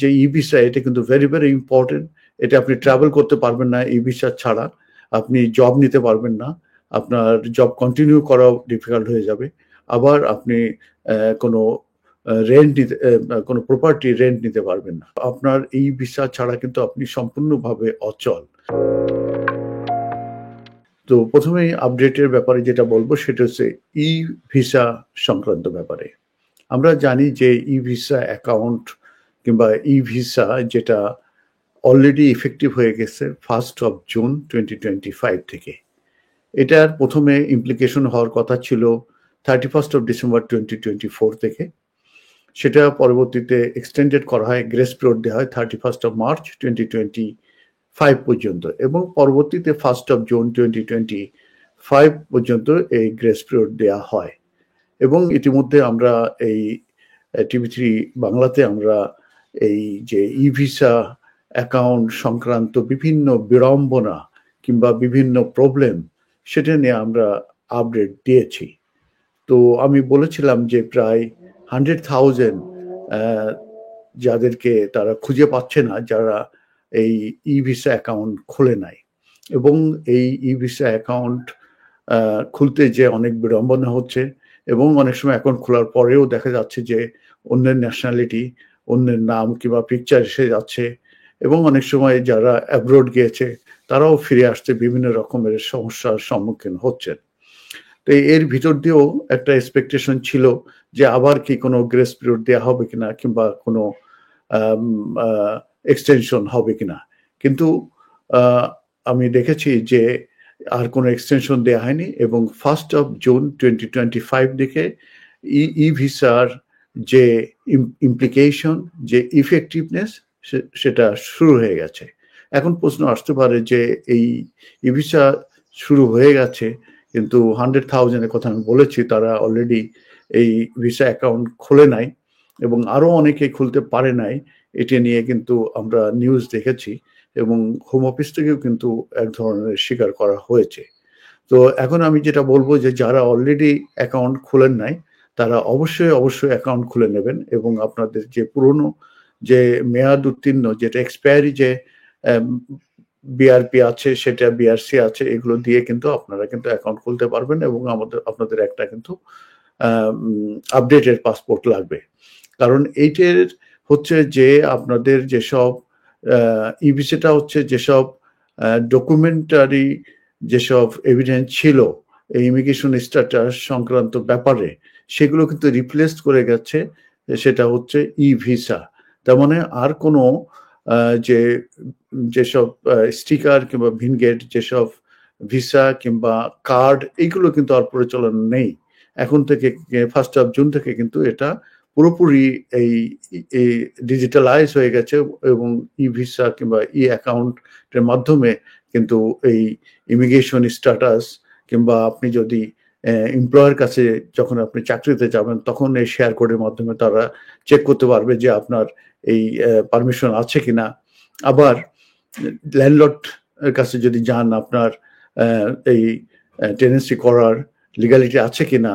যে ই ভিসা এটা কিন্তু ভেরি ভেরি ইম্পর্টেন্ট। এটা আপনি ট্রাভেল করতে পারবেন না ই ভিসা ছাড়া। আপনি জব নিতে পারবেন না। আপনার জব কন্টিনিউ করাও ডিফিকাল্ট হয়ে যাবে। আবার আপনি কোনো রেন্ট নিতে কোনো প্রপার্টি রেন্ট নিতে পারবেন না। আপনার এই ভিসা ছাড়া কিন্তু আপনি সম্পূর্ণভাবে অচল। তো প্রথমেই আপডেটের ব্যাপারে যেটা বলবো সেটা হচ্ছে ই ভিসা সংক্রান্ত ব্যাপারে। আমরা জানি যে ই ভিসা অ্যাকাউন্ট কিংবা ই ভিসা যেটা অলরেডি ইফেক্টিভ হয়ে গেছে 1st of June 2025 থেকে। এটার প্রথমে ইমপ্লিকেশন হওয়ার কথা ছিল 31st of December 2024 থেকে। সেটা পরবর্তীতে এক্সটেন্ডেড করা হয়, গ্রেস পিরিয়ড দেওয়া হয় 31st of March 2025 পর্যন্ত, এবং পরবর্তীতে 1st of June 2025 পর্যন্ত এই গ্রেস পিরিয়ড দেওয়া হয়। এবং ইতিমধ্যে আমরা এই TV3 বাংলাতে আমরা এই যে ই ভিসা অ্যাকাউন্ট সংক্রান্ত বিভিন্ন বিড়ম্বনা কিংবা বিভিন্ন প্রবলেম সেটা নিয়ে আমরা আপডেট দিয়েছি। তো আমি বলেছিলাম যে প্রায় 100,000 যাদেরকে তারা খুঁজে পাচ্ছে না, যারা এই ই ভিসা অ্যাকাউন্ট খুলে নাই, এবং এই ই ভিসা অ্যাকাউন্ট খুলতে যে অনেক বিড়ম্বনা হচ্ছে, এবং অনেক সময় অ্যাকাউন্ট খোলার পরেও দেখা যাচ্ছে যে অন্যের ন্যাশনালিটি, অন্যের নাম কিংবা পিকচার এসে যাচ্ছে, এবং অনেক সময় যারা অ্যাব্রোড গিয়েছে তারাও ফিরে আসতে বিভিন্ন রকমের সমস্যার সম্মুখীন হচ্ছেন। তো এর ভিতর দিয়েও একটা এক্সপেকটেশন ছিল যে আবার কি কোনো গ্রেস পিরিয়ড দেওয়া হবে কিনা কিংবা কোনো এক্সটেনশন হবে কিনা, কিন্তু আমি দেখেছি যে আর কোনো এক্সটেনশন দেওয়া হয়নি, এবং 1st of June 2025 দিকে ই ভিসার যে ইমপ্লিকেশন, যে ইফেক্টিভনেস সেটা শুরু হয়ে গেছে। এখন প্রশ্ন আসতে পারে যে এই ই ভিসা শুরু হয়ে গেছে, কিন্তু 100,000-এর কথা আমি বলেছি তারা অলরেডি এই ভিসা অ্যাকাউন্ট খুলে নাই, এবং আরো অনেকে খুলতে পারে নাই। এটা নিয়ে কিন্তু আমরা নিউজ দেখেছি, এবং হোম অফিস থেকেও কিন্তু এক ধরনের স্বীকার করা হয়েছে। তো এখন আমি যেটা বলবো যে যারা অলরেডি অ্যাকাউন্ট খুলেন নাই তারা অবশ্যই অ্যাকাউন্ট খুলে নেবেন, এবং আপনাদের যে পুরনো যে মেয়াদ উত্তীর্ণ, যেটা এক্সপায়ারি যে বিআরপি আছে, সেটা বিআরসি আছে, এগুলো দিয়ে কিন্তু আপনারা কিন্তু অ্যাকাউন্ট খুলতে পারবেন, এবং আপনাদের একটা কিন্তু আপডেটেড পাসপোর্ট লাগবে। কারণ এইটার হচ্ছে যে আপনাদের যেসব ই ভিসাটা হচ্ছে যেসব ডকুমেন্টারি যেসব এভিডেন্স ছিল এই ইমিগ্রেশন স্ট্যাটাস সংক্রান্ত ব্যাপারে, সেগুলো কিন্তু রিপ্লেস করে গেছে, সেটা হচ্ছে ই ভিসা। তার মানে আর কোনো যেসব স্টিকার কিংবা ভিনগেট যেসব ভিসা কিংবা কার্ড, এইগুলো কিন্তু আর প্রচলন নেই। এখন থেকে 1st of June থেকে কিন্তু এটা পুরোপুরি এই ডিজিটালাইজ হয়ে গেছে, এবং ই ভিসা কিংবা ই অ্যাকাউন্টের মাধ্যমে কিন্তু এই ইমিগ্রেশন স্ট্যাটাস, কিংবা আপনি যদি এমপ্লয়ার কাছে যখন আপনি চাকরিতে যাবেন তখন এই শেয়ার কোডের মাধ্যমে তারা চেক করতে পারবে যে আপনার এই পারমিশন আছে কিনা। আবার ল্যান্ডলর্ড এর কাছে যদি যান, আপনার এই টেনেন্সি করার লিগ্যালিটি আছে কিনা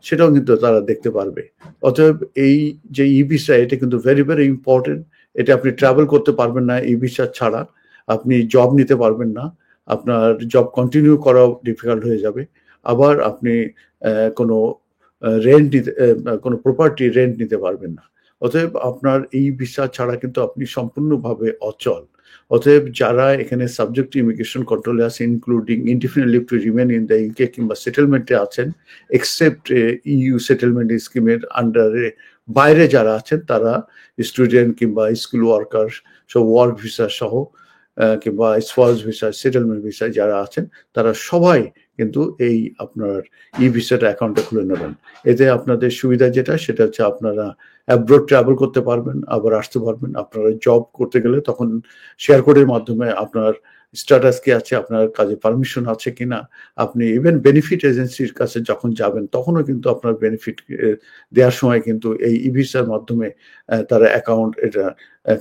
সেটাও কিন্তু তারা দেখতে পারবে। অতএব এই যে ই ভিসা এটা কিন্তু ভেরি ভেরি ইম্পর্টেন্ট। এটা আপনি ট্রাভেল করতে পারবেন না ই ভিসা ছাড়া। আপনি জব নিতে পারবেন না। আপনার জব কন্টিনিউ করাও ডিফিকাল্ট হয়ে যাবে। আবার আপনি কোনো রেন্ট নিতে কোনো প্রপার্টি রেন্ট নিতে পারবেন না। অতএব আপনার এই ভিসা ছাড়া কিন্তু আপনি সম্পূর্ণভাবে অচল। অতএব যারা এখানে সাবজেক্ট টু ইমিগ্রেশন কন্ট্রোলে আছে, including indefinite leave to remain in the UK কিংবা সেটেলমেন্টে আছেন, এক্সেপ্ট ইউ সেটেলমেন্ট স্কিমের আন্ডারে বাইরে যারা আছেন, তারা স্টুডেন্ট কিংবা স্কুল ওয়ার্কার, সব ওয়ার্ক ভিসা সহ কিংবা স্পাউস ভিসা, সেটেলমেন্ট ভিসা যারা আছেন, তারা সবাই কিন্তু এই আপনার ই ভিসাটা অ্যাকাউন্টে খুলে নেবেন। এতে আপনাদের সুবিধা যেটা সেটা হচ্ছে আপনারা অ্যাব্রোড ট্রাভেল করতে পারবেন, আবার আসতে পারবেন। আপনারা জব করতে গেলে তখন শেয়ার কোডের মাধ্যমে আপনার স্ট্যাটাস কি আছে, আপনার কাজে পারমিশন আছে কিনা, আপনি ইভেন বেনিফিট এজেন্সির কাছে যখন যাবেন তখনও কিন্তু আপনার বেনিফিট দেওয়ার সময় কিন্তু এই ই ভিসার মাধ্যমে তারা অ্যাকাউন্ট এটা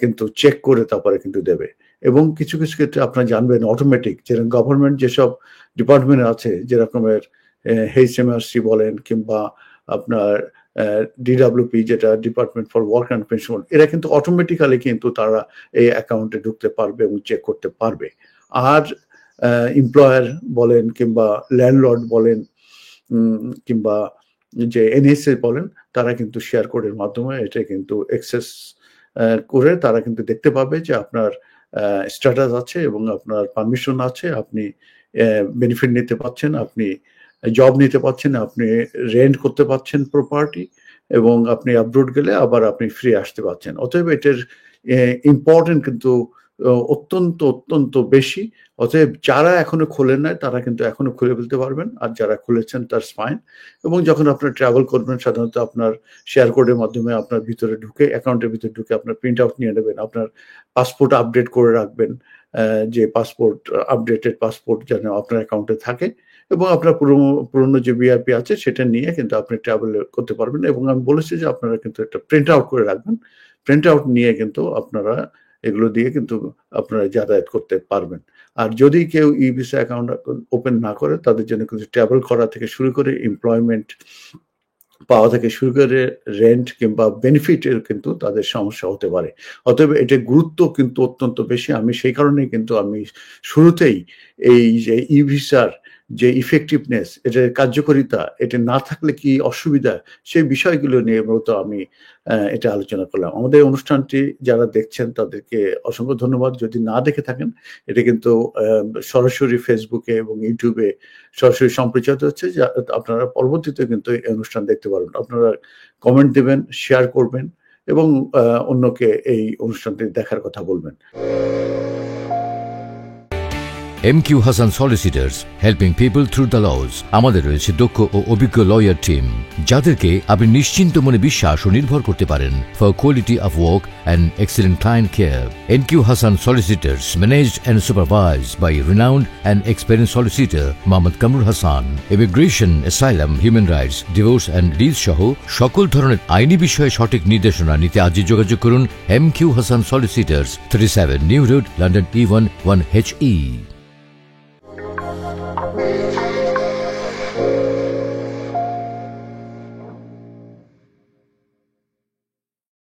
কিন্তু চেক করে তারপরে কিন্তু দেবে। এবং কিছু কিছু ক্ষেত্রে আপনারা জানবেন অটোমেটিক, যেরকম গভর্নমেন্ট যেসব ডিপার্টমেন্ট আছে, যেরকমের HMRC বলেন কিংবা আপনার ডিডব্লিউপি, যেটা department for work and pension, এরা কিন্তু অটোমেটিক্যালি কিন্তু তারা এই অ্যাকাউন্টে ঢুকতে পারবে এবং চেক করতে পারবে। আর এমপ্লয়ার বলেন কিংবা ল্যান্ডলর্ড বলেন কিংবা যে এনএসএ বলেন, তারা কিন্তু শেয়ার কোডের মাধ্যমে এটা কিন্তু অ্যাক্সেস করে তারা কিন্তু দেখতে পাবে যে আপনার স্ট্যাটাস আছে এবং আপনার পারমিশন আছে, আপনি বেনিফিট নিতে পারছেন, আপনি জব নিতে পারছেন, আপনি রেন্ট করতে পারছেন প্রপার্টি, এবং আপনি আপডেট গেলে আবার আপনি ফ্রি আসতে পারছেন। অতএব এটার ইম্পর্টেন্ট কিন্তু অত্যন্ত অত্যন্ত বেশি। অতএব যারা এখনো খোলেন নাই তারা কিন্তু এখনো খুলে ফেলতে পারবেন, আর যারা খুলেছেন তার ফাইন। এবং যখন আপনার ট্রাভেল করবেন সাধারণত আপনার শেয়ার কোডের মাধ্যমে আপনার ভিতরে ঢুকে, অ্যাকাউন্টের ভিতরে ঢুকে আপনার প্রিন্ট আউট নিয়ে নেবেন, আপনার পাসপোর্ট আপডেট করে রাখবেন, যে পাসপোর্ট আপডেটেড পাসপোর্ট যেন আপনার অ্যাকাউন্টে থাকে, এবং আপনার পুরনো যে বিআরপি আছে সেটা নিয়ে কিন্তু আপনি ট্রাভেল করতে পারবেন। এবং আমি বলেছি যে আপনারা কিন্তু একটা প্রিন্ট আউট করে রাখবেন, প্রিন্ট আউট নিয়ে কিন্তু আপনারা এগুলো দিয়ে কিন্তু আপনারা যাতায়াত করতে পারবেন। আর যদি কেউ ই ভিসা অ্যাকাউন্ট ওপেন না করে, তাদের জন্য কিন্তু ট্রাভেল করা থেকে শুরু করে এমপ্লয়মেন্ট পাওয়া থেকে শুরু করে রেন্ট কিংবা বেনিফিটের কিন্তু তাদের সমস্যা হতে পারে। অতএব এটার গুরুত্ব কিন্তু অত্যন্ত বেশি। আমি সেই কারণেই কিন্তু আমি শুরুতেই এই যে ই ভিসার যে ইফেক্টিভনেস, এটার কার্যকারিতা, এটা না থাকলে কি অসুবিধা, সেই বিষয়গুলো নিয়ে মূলত আমি এটা আলোচনা করলাম। আমাদের অনুষ্ঠানটি যারা দেখছেন তাদেরকে অসংখ্য ধন্যবাদ। যদি না দেখে থাকেন, এটা কিন্তু সরাসরি ফেসবুকে এবং ইউটিউবে সরাসরি সম্প্রচারিত হচ্ছে, যা আপনারা পরবর্তীতে কিন্তু এই অনুষ্ঠান দেখতে পারবেন। আপনারা কমেন্ট দেবেন, শেয়ার করবেন এবং অন্যকে এই অনুষ্ঠানটি দেখার কথা বলবেন। MQ Hassan Solicitors, helping people through the laws. আমাদের রয়েছে দক্ষ ও অভিজ্ঞ লয়ার টিম, যাদেরকে আপনি নিশ্চিন্ত মনে বিশ্বাস ও নির্ভর করতে পারেন for quality of work and excellent client care. MQ Hassan Solicitors, managed and supervised by renowned and experienced solicitor Mohammad Kamrul Hassan. Immigration, asylum, human rights, divorce and deeds সহ সকল ধরনের আইনি বিষয়ে সঠিক নির্দেশনা নিতে আজই যোগাযোগ করুন MQ Hassan Solicitors, 37 New Road, London E1 1HE.